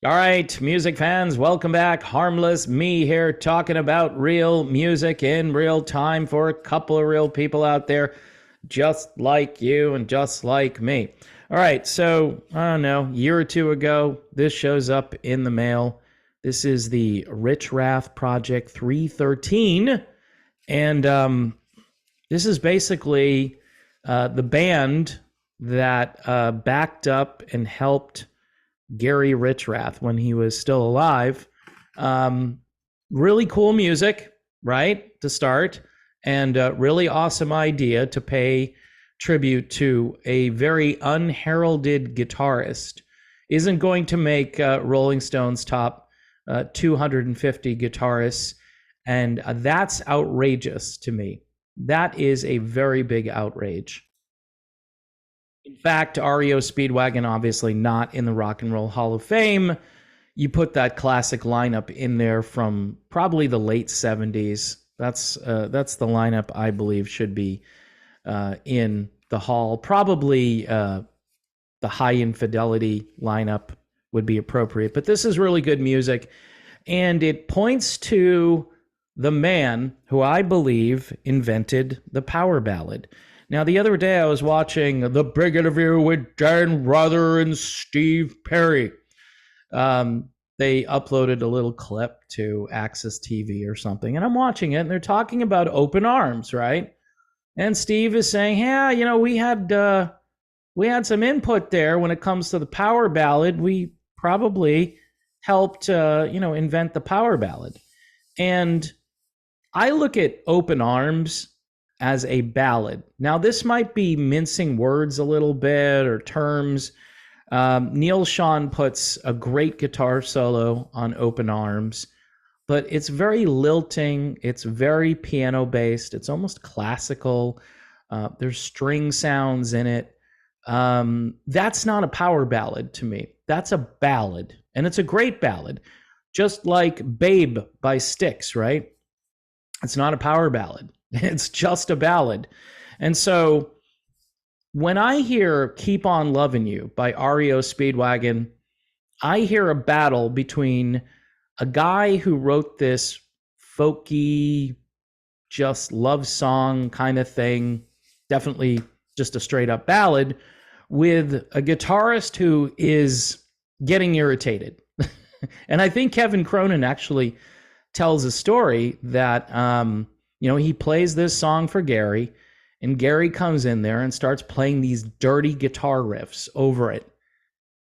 All right, music fans, welcome back. Harmless me here talking about real music in real time for a couple of real people out there just like you and just like me. All right, so I don't know, a year or two ago, this shows up in the mail. This is the Rich Rath Project 313. And this is basically the band that backed up and helped Gary Richrath when he was still alive. Really cool music, right, to start, and a really awesome idea to pay tribute to a very unheralded guitarist. Isn't going to make Rolling Stone's top 250 guitarists, and that's outrageous to me. That is a very big outrage. In fact, REO Speedwagon, obviously not in the Rock and Roll Hall of Fame. You put that classic lineup in there from probably the late 70s. That's the lineup I believe should be in the hall. Probably the High Infidelity lineup would be appropriate. But this is really good music, and it points to the man who I believe invented the power ballad. Now, the other day I was watching The Big Interview with Dan Rather and Steve Perry. They uploaded a little clip to Access TV or something, and I'm watching it, and they're talking about Open Arms, right? And Steve is saying, yeah, you know, we had some input there when it comes to the power ballad. We probably helped, invent the power ballad. And I look at Open Arms as a ballad. Now, this might be mincing words a little bit or terms. Neil Schon puts a great guitar solo on Open Arms, but it's very lilting. It's very piano-based. It's almost classical. There's string sounds in it. That's not a power ballad to me. That's a ballad, and it's a great ballad. Just like Babe by Styx, right? It's not a power ballad. It's just a ballad. And so when I hear Keep On Loving You by REO Speedwagon, I hear a battle between a guy who wrote this folky, just love song kind of thing, definitely just a straight up ballad, with a guitarist who is getting irritated. And I think Kevin Cronin actually tells a story that he plays this song for Gary, and Gary comes in there and starts playing these dirty guitar riffs over it.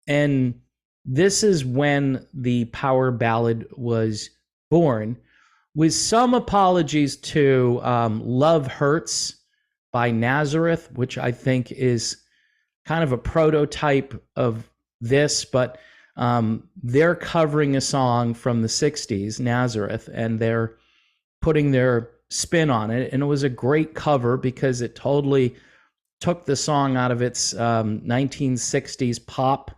And this is when the power ballad was born, with some apologies to Love Hurts by Nazareth, which I think is kind of a prototype of this, but they're covering a song from the 60s, Nazareth, and they're putting their spin on it. And it was a great cover because it totally took the song out of its 1960s pop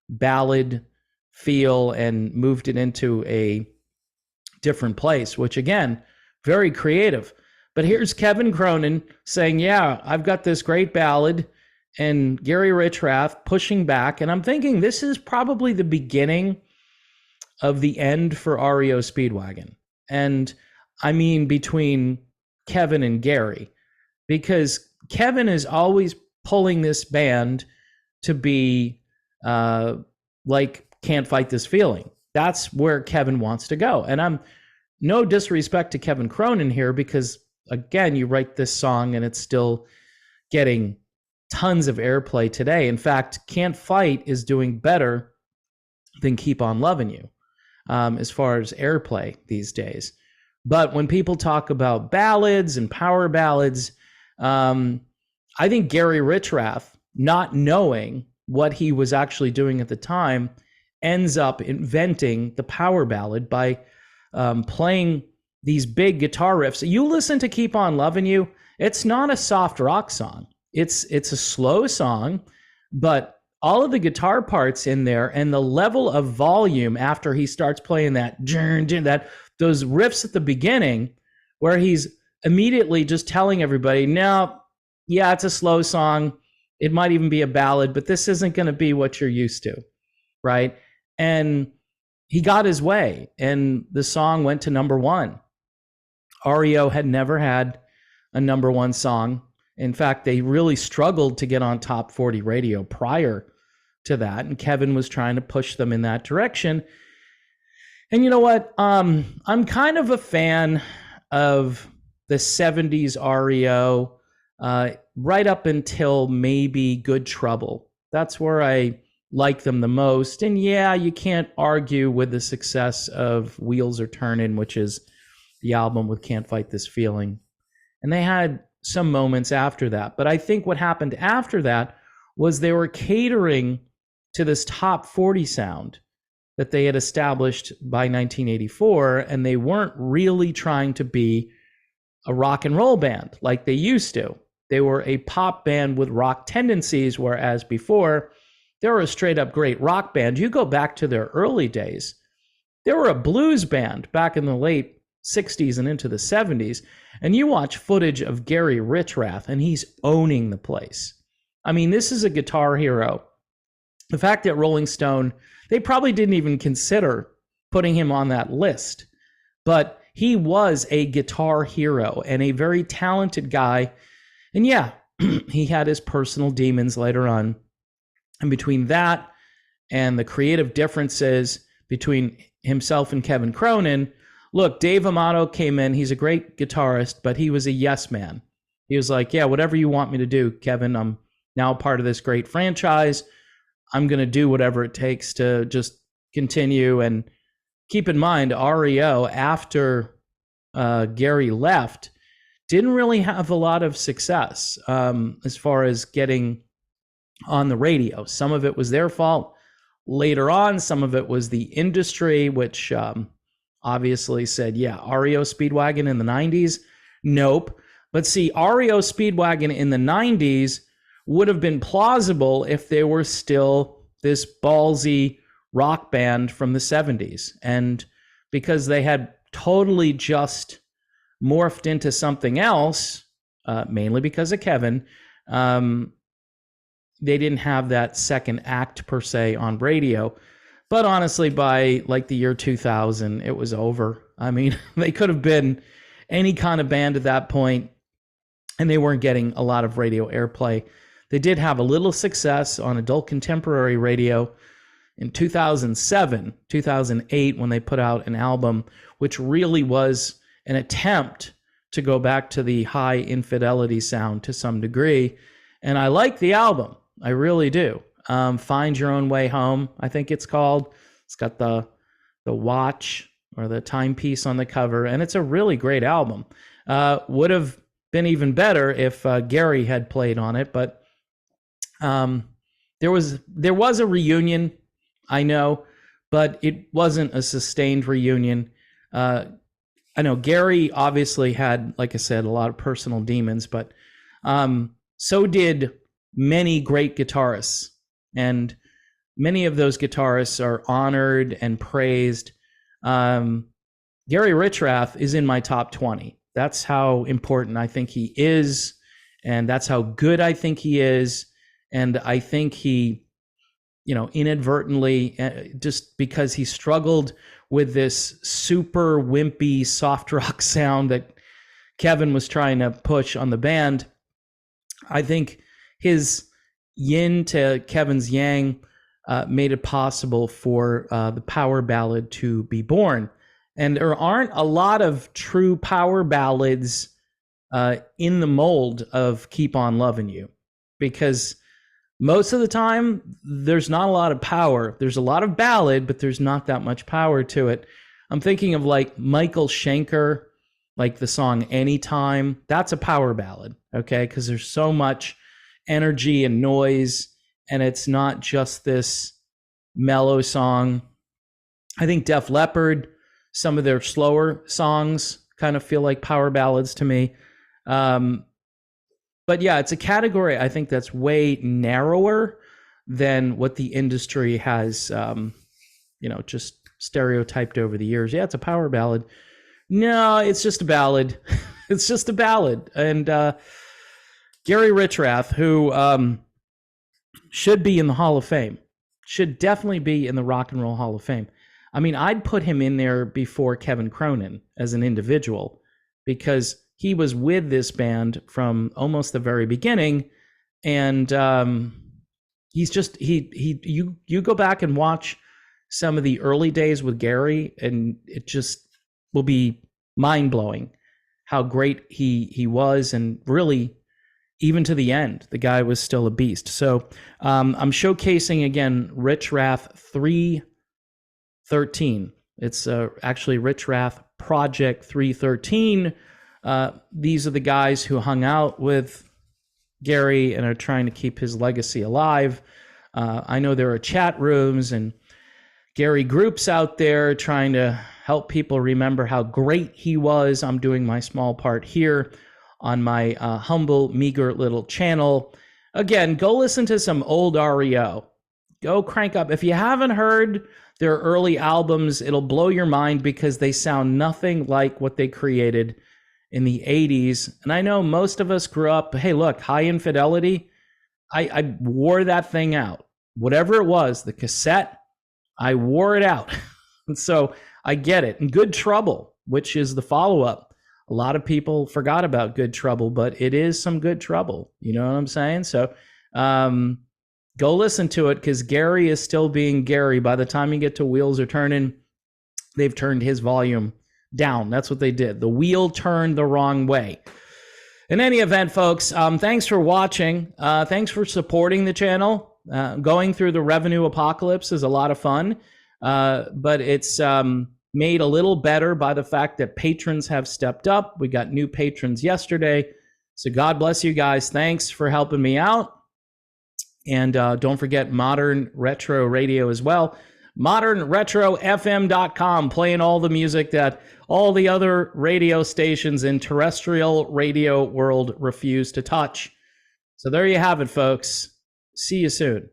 ballad feel and moved it into a different place, which again, very creative. But here's Kevin Cronin saying, yeah, I've got this great ballad, and Gary Richrath pushing back. And I'm thinking this is probably the beginning of the end for REO Speedwagon. And I mean between Kevin and Gary, because Kevin is always pulling this band to be like Can't Fight This Feeling. That's where Kevin wants to go. And I'm no disrespect to Kevin Cronin here, because again, you write this song and it's still getting tons of airplay today. In fact, Can't Fight is doing better than Keep On Loving You as far as airplay these days. But when people talk about ballads and power ballads, I think Gary Richrath, not knowing what he was actually doing at the time, ends up inventing the power ballad by playing these big guitar riffs. You listen to Keep On Loving You, it's not a soft rock song. It's a slow song, but all of the guitar parts in there and the level of volume after he starts playing those riffs at the beginning, where he's immediately just telling everybody, no, yeah, it's a slow song. It might even be a ballad, but this isn't going to be what you're used to, right? And he got his way, and the song went to number one. REO had never had a number one song. In fact, they really struggled to get on top 40 radio prior to that, and Kevin was trying to push them in that direction. And you know what? I'm kind of a fan of the 70s REO right up until maybe Good Trouble. That's where I like them the most. And yeah, you can't argue with the success of Wheels Are Turning, which is the album with Can't Fight This Feeling. And they had some moments after that. But I think what happened after that was they were catering to this top 40 sound that they had established by 1984, and they weren't really trying to be a rock and roll band like they used to. They were a pop band with rock tendencies, whereas before, they were a straight up great rock band. You go back to their early days, they were a blues band back in the late 60s and into the 70s, and you watch footage of Gary Richrath, and he's owning the place. I mean, this is a guitar hero. The fact that Rolling Stone, they probably didn't even consider putting him on that list, but he was a guitar hero and a very talented guy. And yeah, he had his personal demons later on. And between that and the creative differences between himself and Kevin Cronin, look, Dave Amato came in. He's a great guitarist, but he was a yes man. He was like, yeah, whatever you want me to do, Kevin, I'm now part of this great franchise. I'm going to do whatever it takes to just continue. And keep in mind, REO, after Gary left, didn't really have a lot of success as far as getting on the radio. Some of it was their fault. Later on, some of it was the industry, which obviously said, yeah, REO Speedwagon in the 90s? Nope. But see, REO Speedwagon in the 90s would have been plausible if they were still this ballsy rock band from the 70s. And because they had totally just morphed into something else, mainly because of Kevin, they didn't have that second act per se on radio. But honestly, by like the year 2000, it was over. I mean, they could have been any kind of band at that point, and they weren't getting a lot of radio airplay. They did have a little success on adult contemporary radio in 2007, 2008, when they put out an album, which really was an attempt to go back to the high infidelity sound to some degree. And I like the album. I really do. Find Your Own Way Home, I think it's called. It's got the watch or the timepiece on the cover, and it's a really great album. Would have been even better if Gary had played on it, but there was a reunion, I know, but it wasn't a sustained reunion. I know Gary obviously had, like I said, a lot of personal demons, but so did many great guitarists. And many of those guitarists are honored and praised. Gary Richrath is in my top 20. That's how important I think he is, and that's how good I think he is. And I think he, inadvertently, just because he struggled with this super wimpy soft rock sound that Kevin was trying to push on the band, I think his yin to Kevin's yang made it possible for the power ballad to be born. And there aren't a lot of true power ballads in the mold of Keep On Loving You, because most of the time there's not a lot of power. There's a lot of ballad, but there's not that much power to it. I'm thinking of like Michael Schenker, like the song Anytime. That's a power ballad, okay? Because there's so much energy and noise, and it's not just this mellow song. I think Def Leppard, some of their slower songs kind of feel like power ballads to me. But yeah, it's a category I think that's way narrower than what the industry has, just stereotyped over the years. Yeah, it's a power ballad. No, it's just a ballad. It's just a ballad. And Gary Richrath, who should be in the Hall of Fame, should definitely be in the Rock and Roll Hall of Fame. I mean, I'd put him in there before Kevin Cronin as an individual, because he was with this band from almost the very beginning. And he's just, you go back and watch some of the early days with Gary, and it just will be mind-blowing how great he was. And really, even to the end, the guy was still a beast. So I'm showcasing again Rich Rath 313. It's actually Rich Rath Project 313. These are the guys who hung out with Gary and are trying to keep his legacy alive. I know there are chat rooms and Gary groups out there trying to help people remember how great he was. I'm doing my small part here on my humble, meager little channel. Again, go listen to some old REO. Go crank up. If you haven't heard their early albums, it'll blow your mind, because they sound nothing like what they created in the 80s. And I know most of us grew up, hey, look, High Infidelity, I wore that thing out. Whatever it was, the cassette, I wore it out. And so I get it. And Good Trouble, which is the follow-up. A lot of people forgot about Good Trouble, but it is some good trouble. You know what I'm saying? So go listen to it, because Gary is still being Gary. By the time you get to Wheels Are Turning, they've turned his volume down. That's what they did. The wheel turned the wrong way. In any event, folks, thanks for watching. Thanks for supporting the channel. Going through the revenue apocalypse is a lot of fun, but it's made a little better by the fact that patrons have stepped up. We got new patrons yesterday. So God bless you guys. Thanks for helping me out. And don't forget Modern Retro Radio as well. ModernRetroFM.com, playing all the music that all the other radio stations in terrestrial radio world refuse to touch. So there you have it, folks. See you soon.